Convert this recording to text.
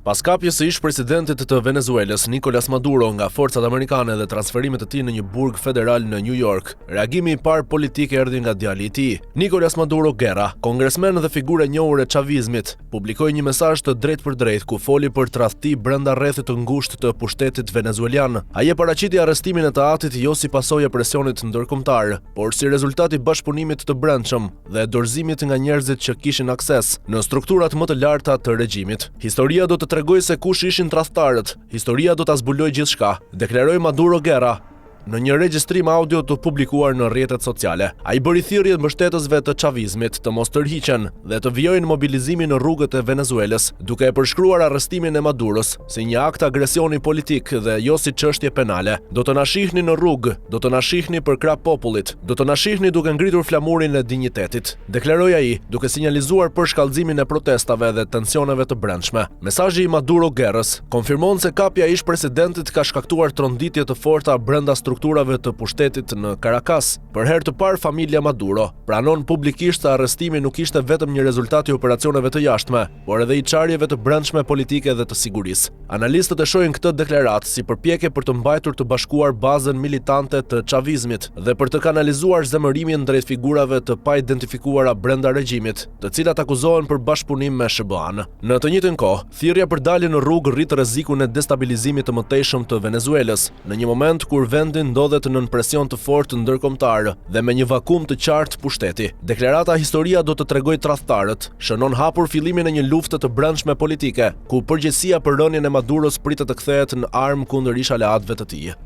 Pas kapjes së ish-presidentit të Venezuelës, Nicolas Maduro, nga forcat amerikane dhe transferimet e tij në një burg federal në New York, reagimi i parë politik erdhi nga djali i tij. Nicolas Maduro Guerra, kongresmen dhe figurë e njohur e çavizmit, publikoi një mesazh të drejtë ku foli për tradhti brenda rrethit të ngushtë të pushtetit venezuelian. Ai e paraqiti arrestimin e të atit jo si pasojë e presionit ndërkombëtar, por si rezultat i bashkëpunimit të brendshëm dhe dorëzimit nga njerëzit që kishin akses në strukturat më të larta të regjimit. Historia do të tregoj se kush ishin tradhtarët, historia do ta zbuloj gjithçka, deklaroi Maduro Guerra në një regjistrim audio të publikuar në rrjetet sociale. Ai bëri thirrje mbështetësve të çavizmit të mos tërhiqen dhe të vijojnë mobilizimin në rrugët e Venezuelës, duke e përshkruar arrestimin e Maduros si një akt agresioni politik dhe jo si çështje penale. Do të na shihni në rrugë, do të na shihni për krah popullit, do të na shihni duke ngritur flamurin e dinjitetit, deklaroi ai, duke sinjalizuar për shkallëzimin e protestave dhe tensioneve të brendshme. Mesazhi i Maduro Guerrës konfirmon se kapja e ish-presidentit ka shkaktuar tronditje të forta brenda strukturave të pushtetit në Caracas. Për herë të parë familja Maduro pranon publikisht se arrestimi nuk ishte vetëm një rezultat i operacioneve të jashtme, por edhe i çarjeve të brendshme politike dhe të sigurisë. Analistët e shohin këtë deklaratë si përpjekje për të mbajtur të bashkuar bazën militante të çavizmit dhe për të kanalizuar zemërimin drejt figurave të pa-identifikuara brenda regjimit, të cilat akuzohen për bashkëpunim me SBA-n. Në të njëjtën kohë, thirrja për dalje në rrugë rrit rrezikun e destabilizimit të mëtejshëm të Venezuelës, në një moment kur vendi ndodhet nën presion të fortë ndërkombëtar dhe me një vakum të qartë pushteti. Deklarata Historia do të tregojë tradhtarët shënon hapur fillimin e një lufte të brendshme politike, ku përgjegjësia për rënien e Maduros pritet të kthehet në armë kundër ish aleatëve të tij.